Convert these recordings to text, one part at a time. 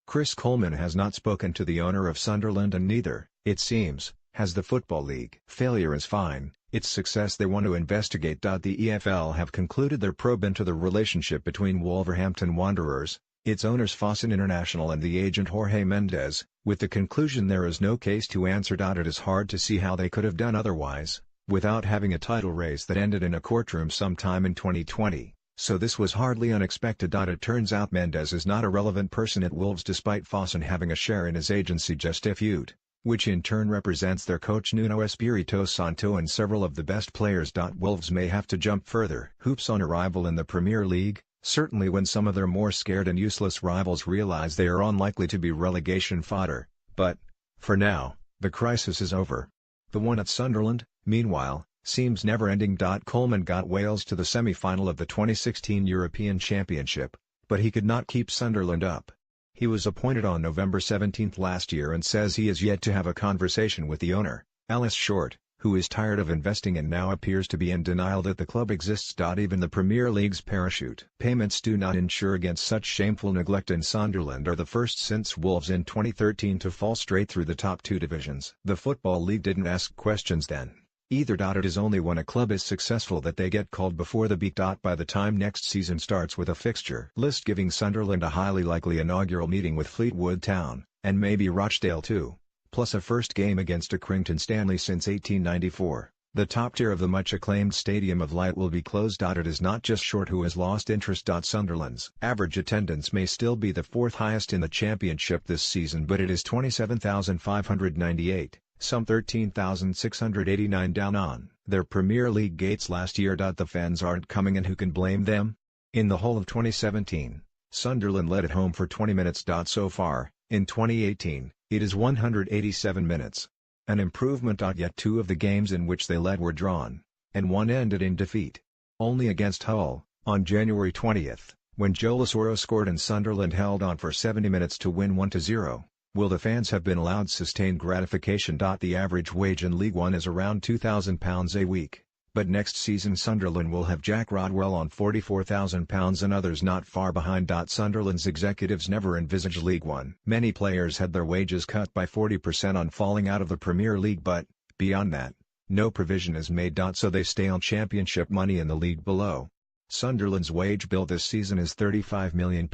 Chris Coleman has not spoken to the owner of Sunderland, and neither, it seems, has the Football League. Failure is fine, it's success they want to investigate. The EFL have concluded their probe into the relationship between Wolverhampton Wanderers, its owners Fosun International and the agent Jorge Mendes, with the conclusion there is no case to answer. It is hard to see how they could have done otherwise, without having a title race that ended in a courtroom sometime in 2020, so this was hardly unexpected. It turns out Mendes is not a relevant person at Wolves despite Fosun having a share in his agency Gestifute, which in turn represents their coach Nuno Espirito Santo and several of the best players. Wolves may have to jump further hoops on arrival in the Premier League, certainly when some of their more scared and useless rivals realize they are unlikely to be relegation fodder, but, for now, the crisis is over. The one at Sunderland, meanwhile, seems never-ending. Coleman got Wales to the semi-final of the 2016 European Championship, but he could not keep Sunderland up. He was appointed on November 17 last year and says he has yet to have a conversation with the owner, Alice Short, who is tired of investing and now appears to be in denial that the club exists. Even the Premier League's parachute payments do not insure against such shameful neglect, and Sunderland are the first since Wolves in 2013 to fall straight through the top two divisions. The Football League didn't ask questions then, either. It is only when a club is successful that they get called before the beak. By the time next season starts, with a fixture list giving Sunderland a highly likely inaugural meeting with Fleetwood Town, and maybe Rochdale too, plus a first game against Accrington Stanley since 1894, the top tier of the much-acclaimed Stadium of Light will be closed. It is not just Short who has lost interest. Sunderland's average attendance may still be the fourth highest in the Championship this season, but it is 27,598. Some 13,689 down on their Premier League gates last year. The fans aren't coming, and who can blame them? In the whole of 2017, Sunderland led at home for 20 minutes. So far, in 2018, it is 187 minutes. An improvement. Yet two of the games in which they led were drawn, and one ended in defeat. Only against Hull, on January 20, when Joe Lasoro scored and Sunderland held on for 70 minutes to win 1-0. Will the fans have been allowed sustained gratification? The average wage in League One is around £2,000 a week, but next season Sunderland will have Jack Rodwell on £44,000 and others not far behind. Sunderland's executives never envisaged League One. Many players had their wages cut by 40% on falling out of the Premier League, but, beyond that, no provision is made. So they stay on Championship money in the league below. Sunderland's wage bill this season is £35 million.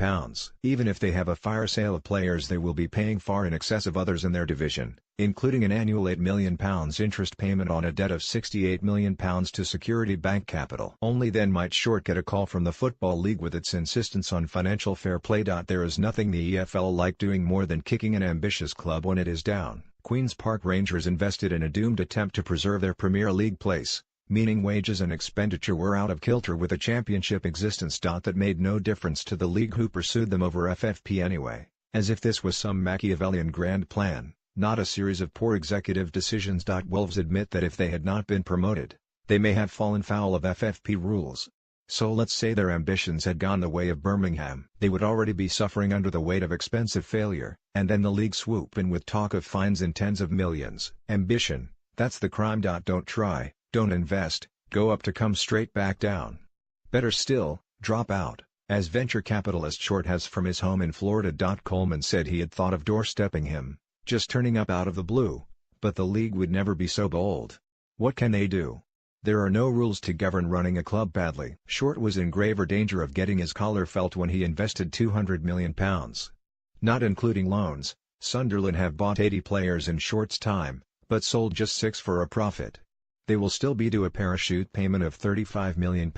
Even if they have a fire sale of players, they will be paying far in excess of others in their division, including an annual £8 million interest payment on a debt of £68 million to Security Bank Capital. Only then might Short get a call from the Football League with its insistence on financial fair play. There is nothing the EFL like doing more than kicking an ambitious club when it is down. Queen's Park Rangers invested in a doomed attempt to preserve their Premier League place, meaning wages and expenditure were out of kilter with a Championship existence. That made no difference to the league, who pursued them over FFP anyway, as if this was some Machiavellian grand plan, not a series of poor executive decisions. Wolves admit that if they had not been promoted, they may have fallen foul of FFP rules. So let's say their ambitions had gone the way of Birmingham. They would already be suffering under the weight of expensive failure, and then the league swoop in with talk of fines in tens of millions. Ambition, that's the crime. Don't try. Don't invest, go up to come straight back down. Better still, drop out, as venture capitalist Short has from his home in Florida. Coleman said he had thought of doorstepping him, just turning up out of the blue, but the league would never be so bold. What can they do? There are no rules to govern running a club badly. Short was in graver danger of getting his collar felt when he invested £200 million. Not including loans, Sunderland have bought 80 players in Short's time, but sold just 6 for a profit. They will still be due a parachute payment of £35 million,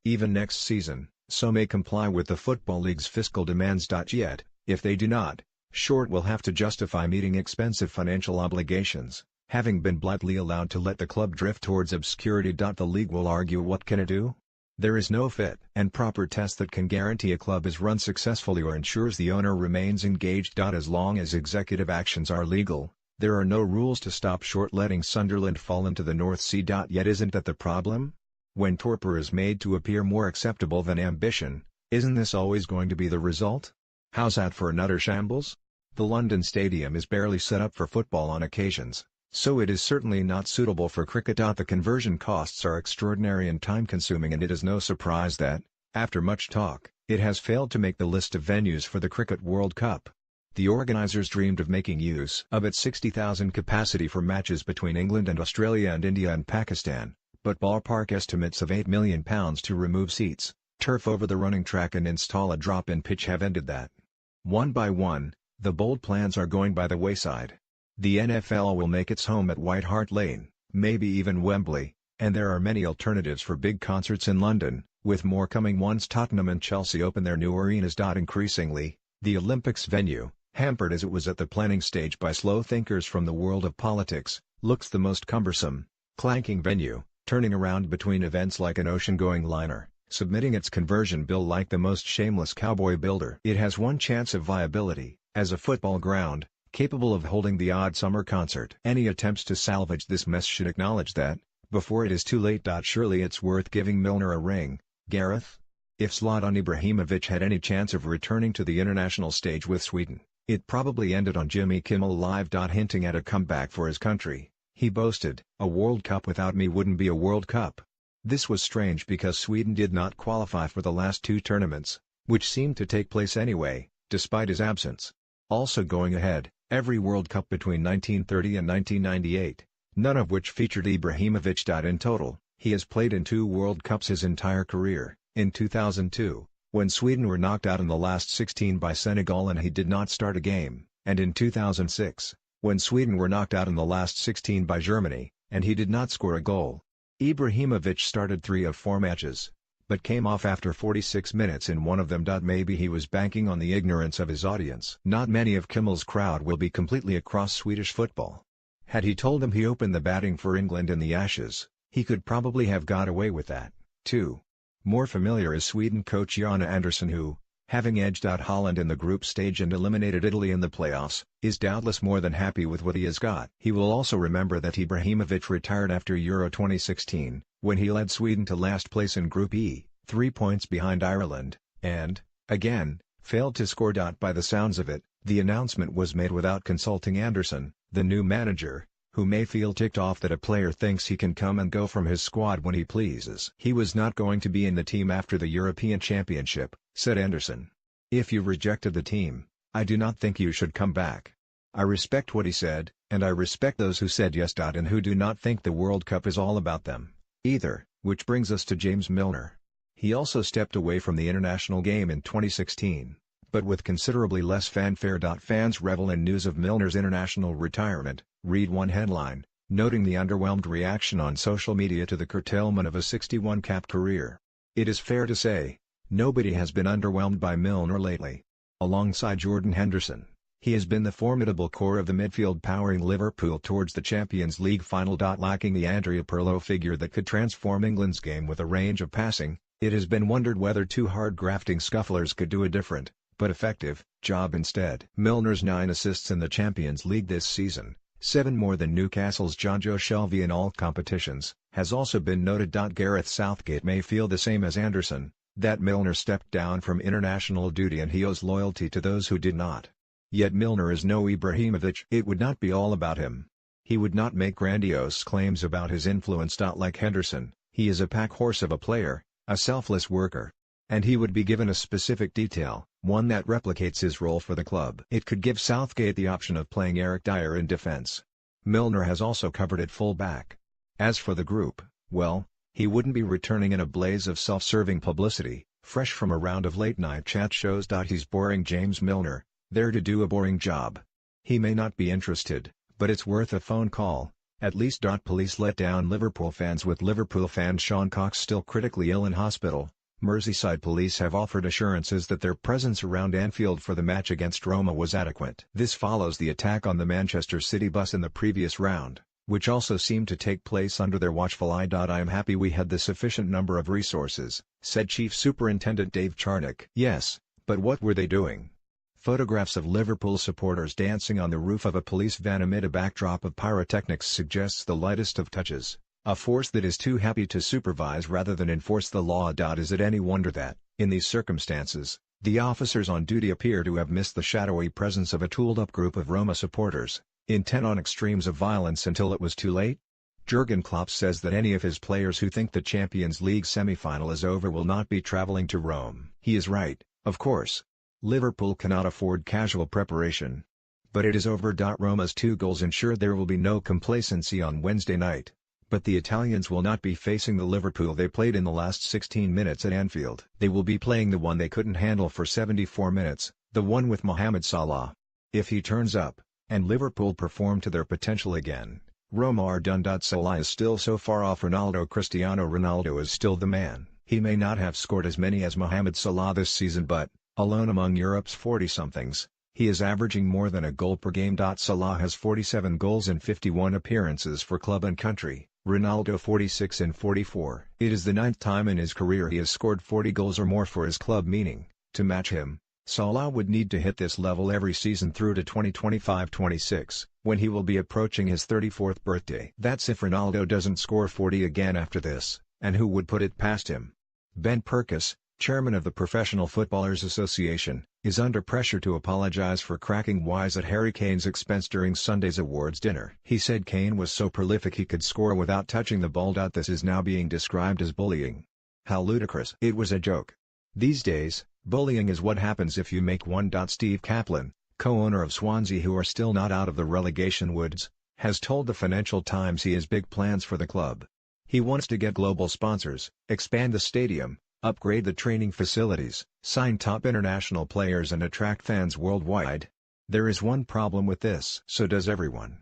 even next season, so may comply with the Football League's fiscal demands. Yet, if they do not, Short will have to justify meeting expensive financial obligations, having been blithely allowed to let the club drift towards obscurity. The league will argue, what can it do? There is no fit and proper test that can guarantee a club is run successfully or ensures the owner remains engaged. As long as executive actions are legal, there are no rules to stop Short letting Sunderland fall into the North Sea. Yet isn't that the problem? When torpor is made to appear more acceptable than ambition, isn't this always going to be the result? How's that for an utter shambles? The London Stadium is barely set up for football on occasions, so it is certainly not suitable for cricket. The conversion costs are extraordinary and time-consuming, and it is no surprise that, after much talk, it has failed to make the list of venues for the Cricket World Cup. The organisers dreamed of making use of its 60,000 capacity for matches between England and Australia and India and Pakistan, but ballpark estimates of £8 million to remove seats, turf over the running track and install a drop-in pitch have ended that. One by one, the bold plans are going by the wayside. The NFL will make its home at White Hart Lane, maybe even Wembley, and there are many alternatives for big concerts in London, with more coming once Tottenham and Chelsea open their new arenas. Increasingly, the Olympics venue, hampered as it was at the planning stage by slow thinkers from the world of politics, looks the most cumbersome, clanking venue, turning around between events like an ocean-going liner, submitting its conversion bill like the most shameless cowboy builder. It has one chance of viability, as a football ground, capable of holding the odd summer concert. Any attempts to salvage this mess should acknowledge that, before it is too late. Surely it's worth giving Milner a ring, Gareth? If Zlatan Ibrahimovic had any chance of returning to the international stage with Sweden, it probably ended on Jimmy Kimmel Live. Hinting at a comeback for his country, he boasted, "A World Cup without me wouldn't be a World Cup." This was strange because Sweden did not qualify for the last two tournaments, which seemed to take place anyway, despite his absence. Also going ahead, every World Cup between 1930 and 1998, none of which featured Ibrahimovic. In total, he has played in 2 World Cups his entire career, in 2002, when Sweden were knocked out in the last 16 by Senegal and he did not start a game, and in 2006, when Sweden were knocked out in the last 16 by Germany, and he did not score a goal. Ibrahimovic started 3 of 4 matches, but came off after 46 minutes in one of them. Maybe he was banking on the ignorance of his audience. Not many of Kimmel's crowd will be completely across Swedish football. Had he told them he opened the batting for England in the Ashes, he could probably have got away with that, too. More familiar is Sweden coach Jan Andersson who, having edged out Holland in the group stage and eliminated Italy in the playoffs, is doubtless more than happy with what he has got. He will also remember that Ibrahimovic retired after Euro 2016, when he led Sweden to last place in Group E, 3 points behind Ireland, and, again, failed to score. By the sounds of it, the announcement was made without consulting Andersson, the new manager, who may feel ticked off that a player thinks he can come and go from his squad when he pleases. He was not going to be in the team after the European Championship, said Andersson. If you rejected the team, I do not think you should come back. I respect what he said, and I respect those who said yes. And who do not think the World Cup is all about them, either, which brings us to James Milner. He also stepped away from the international game in 2016, but with considerably less fanfare. Fans revel in news of Milner's international retirement, read one headline, noting the underwhelmed reaction on social media to the curtailment of a 61-cap career. It is fair to say, nobody has been underwhelmed by Milner lately. Alongside Jordan Henderson, he has been the formidable core of the midfield powering Liverpool towards the Champions League final. Lacking the Andrea Pirlo figure that could transform England's game with a range of passing, it has been wondered whether 2 hard-grafting scufflers could do a different, but effective, job instead. Milner's 9 assists in the Champions League this season, 7 more than Newcastle's Jonjo Shelvey in all competitions, has also been noted. Gareth Southgate may feel the same as Andersson, that Milner stepped down from international duty and he owes loyalty to those who did not. Yet Milner is no Ibrahimovic. It would not be all about him. He would not make grandiose claims about his influence. Like Henderson, he is a pack horse of a player, a selfless worker. And he would be given a specific detail, one that replicates his role for the club. It could give Southgate the option of playing Eric Dyer in defense. Milner has also covered at full-back. As for the group, well, he wouldn't be returning in a blaze of self-serving publicity, fresh from a round of late-night chat shows. He's boring James Milner, there to do a boring job. He may not be interested, but it's worth a phone call, at least. Police let down Liverpool fans. With Liverpool fan Sean Cox still critically ill in hospital, Merseyside police have offered assurances that their presence around Anfield for the match against Roma was adequate. This follows the attack on the Manchester City bus in the previous round, which also seemed to take place under their watchful eye. I am happy we had the sufficient number of resources, said Chief Superintendent Dave Charnock. Yes, but what were they doing? Photographs of Liverpool supporters dancing on the roof of a police van amid a backdrop of pyrotechnics suggests the lightest of touches. A force that is too happy to supervise rather than enforce the law. Is it any wonder that, in these circumstances, the officers on duty appear to have missed the shadowy presence of a tooled-up group of Roma supporters, intent on extremes of violence until it was too late? Jurgen Klopp says that any of his players who think the Champions League semi-final is over will not be travelling to Rome. He is right, of course. Liverpool cannot afford casual preparation. But it is over. Roma's 2 goals ensure there will be no complacency on Wednesday night. But the Italians will not be facing the Liverpool they played in the last 16 minutes at Anfield. They will be playing the one they couldn't handle for 74 minutes, the one with Mohamed Salah. If he turns up, and Liverpool perform to their potential again, Roma are done. Salah is still so far off Ronaldo. Cristiano Ronaldo is still the man. He may not have scored as many as Mohamed Salah this season, but, alone among Europe's 40-somethings, he is averaging more than a goal per game. Salah has 47 goals in 51 appearances for club and country, Ronaldo 46 in 44. It is the 9th time in his career he has scored 40 goals or more for his club, meaning, to match him, Salah would need to hit this level every season through to 2025-26, when he will be approaching his 34th birthday. That's if Ronaldo doesn't score 40 again after this, and who would put it past him? Ben Purkis, chairman of the Professional Footballers Association, is under pressure to apologize for cracking wise at Harry Kane's expense during Sunday's awards dinner. He said Kane was so prolific he could score without touching the ball. This is now being described as bullying. How ludicrous. It was a joke. These days, bullying is what happens if you make one. Steve Kaplan, co-owner of Swansea, who are still not out of the relegation woods, has told the Financial Times he has big plans for the club. He wants to get global sponsors, expand the stadium, upgrade the training facilities, sign top international players and attract fans worldwide. There is one problem with this. So does everyone.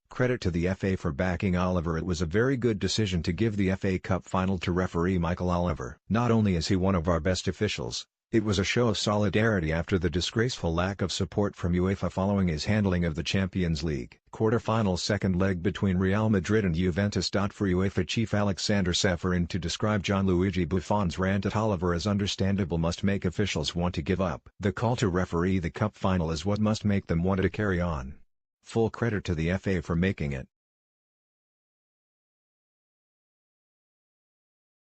Credit to the FA for backing Oliver. It was a very good decision to give the FA Cup final to referee Michael Oliver. Not only is he one of our best officials, it was a show of solidarity after the disgraceful lack of support from UEFA following his handling of the Champions League quarter-final second leg between Real Madrid and Juventus. For UEFA chief Alexander Seferin to describe Gianluigi Buffon's rant at Oliver as understandable must make officials want to give up. The call to referee the cup final is what must make them want to carry on. Full credit to the FA for making it.